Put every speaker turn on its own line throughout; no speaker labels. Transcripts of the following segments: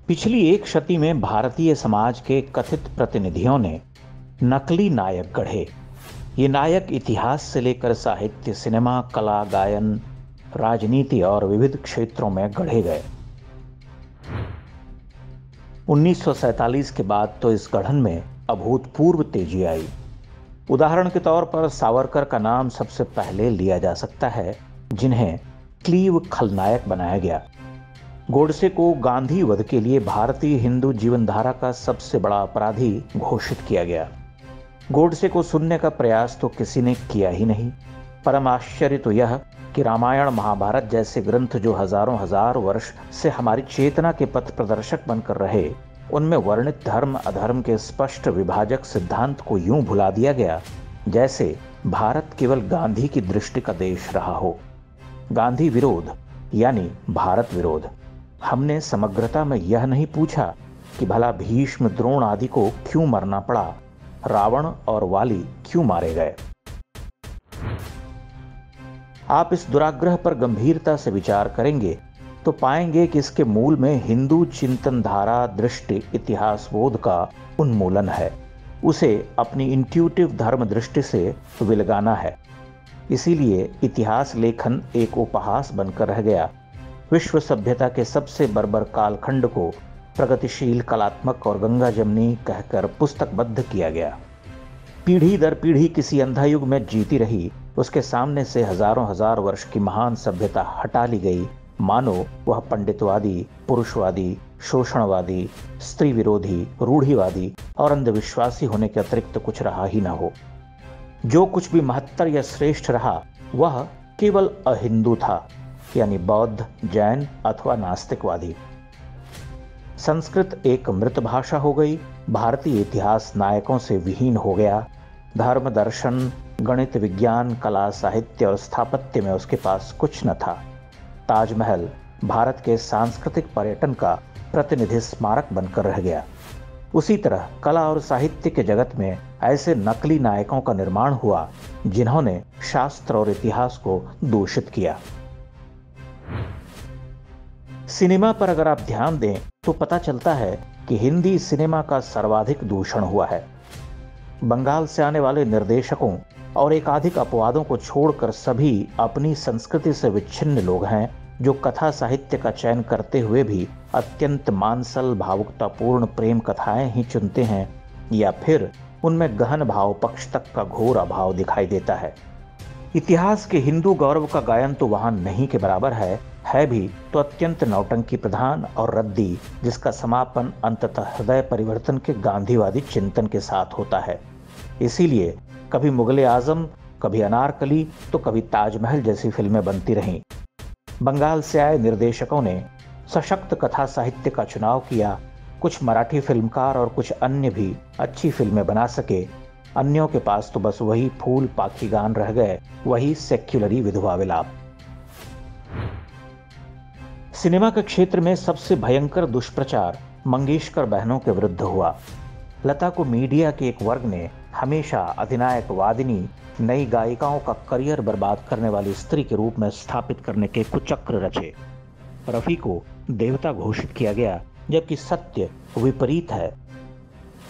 पिछली एक शती में भारतीय समाज के कथित प्रतिनिधियों ने नकली नायक गढ़े। ये नायक इतिहास से लेकर साहित्य, सिनेमा, कला, गायन, राजनीति और विविध क्षेत्रों में गढ़े गए। 1947 के बाद तो इस गढ़न में अभूतपूर्व तेजी आई। उदाहरण के तौर पर सावरकर का नाम सबसे पहले लिया जा सकता है, जिन्हें क्लीव खलनायक बनाया गया। गोडसे को गांधी वध के लिए भारतीय हिंदू जीवनधारा का सबसे बड़ा अपराधी घोषित किया गया। गोडसे को सुनने का प्रयास तो किसी ने किया ही नहीं। परम आश्चर्य तो यह कि रामायण, महाभारत जैसे ग्रंथ जो हजारों हजार वर्ष से हमारी चेतना के पथ प्रदर्शक बनकर रहे, उनमें वर्णित धर्म अधर्म के स्पष्ट विभाजक सिद्धांत को यूं भुला दिया गया जैसे भारत केवल गांधी की दृष्टि का देश रहा हो। गांधी विरोध यानी भारत विरोध। हमने समग्रता में यह नहीं पूछा कि भला भीष्म, द्रोण आदि को क्यों मरना पड़ा, रावण और वाली क्यों मारे गए। आप इस दुराग्रह पर गंभीरता से विचार करेंगे तो पाएंगे कि इसके मूल में हिंदू चिंतन धारा, दृष्टि, इतिहास बोध का उन्मूलन है। उसे अपनी इंट्यूटिव धर्म दृष्टि से विलगाना है। इसीलिए इतिहास लेखन एक उपहास बनकर रह गया। विश्व सभ्यता के सबसे बर्बर कालखंड को प्रगतिशील, कलात्मक और गंगा जमनी कहकर पुस्तकबद्ध किया गया। पीढ़ी दर पीढ़ी किसी अंधा युग में जीती रही, उसके सामने से हजारों हजार वर्ष की महान सभ्यता हटा ली गई, मानो वह पंडितवादी, पुरुषवादी, शोषणवादी, स्त्री विरोधी, रूढ़िवादी और अंधविश्वासी होने के अतिरिक्त कुछ रहा ही न हो। जो कुछ भी महत्तर या श्रेष्ठ रहा वह केवल अहिंदू था, यानी बौद्ध, जैन अथवा नास्तिकवादी। संस्कृत एक मृत भाषा हो गई। भारतीय इतिहास नायकों से विहीन हो गया। धर्म, दर्शन, गणित, विज्ञान, कला, साहित्य और स्थापत्य में उसके पास कुछ न था। ताजमहल भारत के सांस्कृतिक पर्यटन का प्रतिनिधि स्मारक बनकर रह गया। उसी तरह कला और साहित्य के जगत में ऐसे नकली नायकों का निर्माण हुआ जिन्होंने शास्त्र और इतिहास को दूषित किया। सिनेमा पर अगर आप ध्यान दें तो पता चलता है कि हिंदी सिनेमा का सर्वाधिक दूषण हुआ है। बंगाल से आने वाले निर्देशकों और एकाधिक अपवादों को छोड़कर सभी अपनी संस्कृति से विच्छिन्न लोग हैं, जो कथा साहित्य का चयन करते हुए भी अत्यंत मानसल, भावुकतापूर्ण प्रेम कथाएं ही चुनते हैं, या फिर उनमें गहन भाव पक्ष तक का घोर अभाव दिखाई देता है। इतिहास के हिंदू गौरव का गायन तो वहां नहीं के बराबर है भी तो अत्यंत नौटंकी प्रधान और रद्दी, जिसका समापन अंततः हृदय परिवर्तन के गांधीवादी चिंतन के साथ होता है। इसीलिए कभी मुगले आजम, कभी अनारकली तो कभी ताजमहल जैसी फिल्में बनती रहीं। बंगाल से आए निर्देशकों ने सशक्त कथा साहित्य का चुनाव किया। कुछ मराठी फिल्मकार और कुछ अन्य भी अच्छी फिल्में बना सके। अन्यों के पास तो बस वही फूल पाखी गान रह गए, वही सेक्युलरी विधवा विलाप। सिनेमा के क्षेत्र में सबसे भयंकर दुष्प्रचार मंगेशकर बहनों के विरुद्ध हुआ। लता को मीडिया के एक वर्ग ने हमेशा अधिनायक वादिनी, नई गायिकाओं का करियर बर्बाद करने वाली स्त्री के रूप में स्थापित करने के कुचक्र रचे। रफी को देवता घोषित किया गया, जबकि सत्य विपरीत है।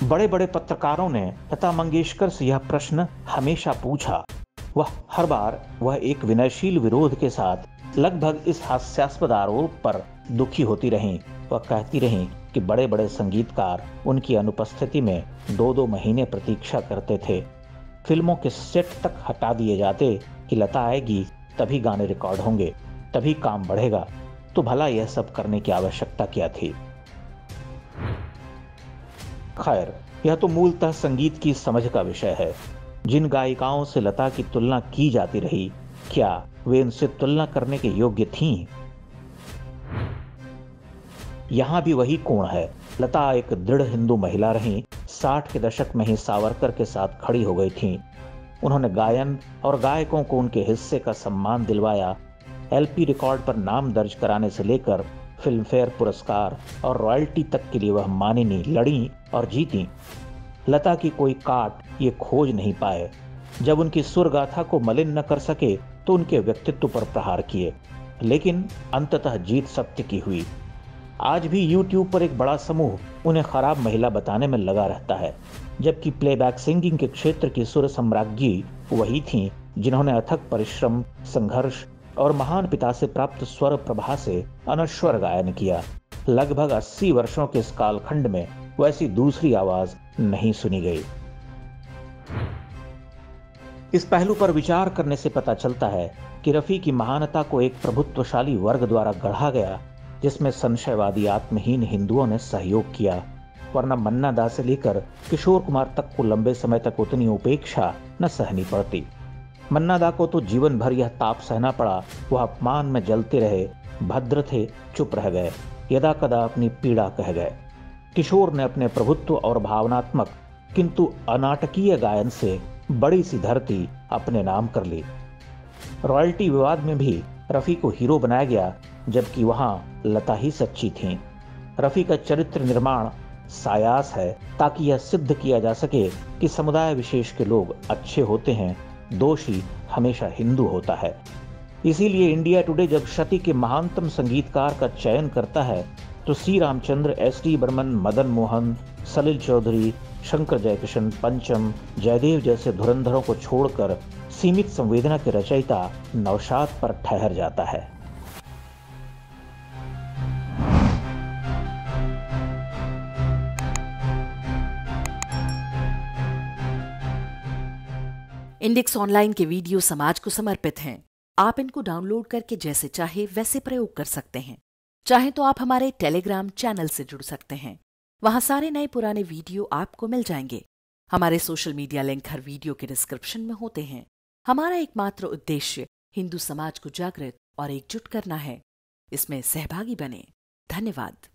बड़े बड़े पत्रकारों ने लता मंगेशकर से यह प्रश्न हमेशा पूछा। हर बार वह एक विनयशील विरोध के साथ लगभग इस हास्यास्पद आरोप पर दुखी होती रहीं। वह कहती रहीं कि बड़े बड़े संगीतकार उनकी अनुपस्थिति में 2-2 महीने प्रतीक्षा करते थे। फिल्मों के सेट तक हटा दिए जाते कि लता आएगी तभी गाने रिकॉर्ड होंगे, तभी काम बढ़ेगा। तो भला यह सब करने की आवश्यकता क्या थी? खैर, यह तो मूलतः संगीत की समझ का विषय है। जिन गायिकाओं से लता की तुलना की जाती रही, क्या वे उनसे तुलना करने के योग्य थीं? यहां भी वही कोण है। लता एक दृढ़ हिंदू महिला रहीं। 60 के दशक में ही सावरकर के साथ खड़ी हो गई थीं। उन्होंने गायन और गायकों को उनके हिस्से का सम्मान दिलवाया। एलपी रिकॉर्ड पर नाम दर्ज कराने से लेकर फिल्मफेयर पुरस्कार और रॉयल्टी तक के लिए वह मानिनी, लड़ी और जीती। लता की कोई काट ये खोज नहीं पाए। जब उनकी सुर गाथा को मलिन न कर सके तो उनके व्यक्तित्व पर प्रहार किए, लेकिन अंततः जीत सत्य की हुई। आज भी YouTube पर एक बड़ा समूह उन्हें खराब महिला बताने में लगा रहता है, जबकि प्लेबैक सिंगिंग के क्षेत्र की सुर सम्राज्ञी वही थीं जिन्होंने अथक परिश्रम, संघर्ष और महान पिता से प्राप्त स्वर प्रभा से अनश्वर गायन किया। लगभग 80 वर्षों के इस कालखंड में वैसी दूसरी आवाज नहीं सुनी गई। इस पहलू पर विचार करने से पता चलता है कि रफी की महानता को एक प्रभुत्वशाली वर्ग द्वारा गढ़ा गया, जिसमें संशयवादी आत्महीन हिंदुओं ने सहयोग किया, वरना मन्ना दा से लेकर किशोर कुमार तक को लंबे समय तक उतनी उपेक्षा न सहनी पड़ती। मन्ना दा को तो जीवन भर यह ताप सहना पड़ा। वह अपमान में जलते रहे, भद्र थे, चुप रह गए, यदा कदा अपनी पीड़ा कह गए। किशोर ने अपने प्रभुत्व और भावनात्मक किंतु अनाटकीय गायन से बड़ी सी धरती अपने नाम कर ली। रॉयल्टी विवाद में भी रफी को हीरो बनाया गया, जबकि वहां लता ही सच्ची थीं। रफी का चरित्र निर्माण सायास है ताकि यह सिद्ध किया जा सके कि समुदाय विशेष के लोग अच्छे होते हैं, दोषी हमेशा हिंदू होता है। इसीलिए इंडिया टुडे जब शती के महानतम संगीतकार का चयन करता है तो सी रामचंद्र, एस.डी. बर्मन, मदन मोहन, सलिल चौधरी, शंकर जयकिशन, पंचम, जयदेव जैसे धुरंधरों को छोड़कर सीमित संवेदना के रचयिता नौशाद पर ठहर जाता है।
इंडेक्स ऑनलाइन के वीडियो समाज को समर्पित हैं। आप इनको डाउनलोड करके जैसे चाहे वैसे प्रयोग कर सकते हैं। चाहे तो आप हमारे टेलीग्राम चैनल से जुड़ सकते हैं। वहां सारे नए पुराने वीडियो आपको मिल जाएंगे। हमारे सोशल मीडिया लिंक हर वीडियो के डिस्क्रिप्शन में होते हैं। हमारा एकमात्र उद्देश्य हिंदू समाज को जागृत और एकजुट करना है। इसमें सहभागी बने। धन्यवाद।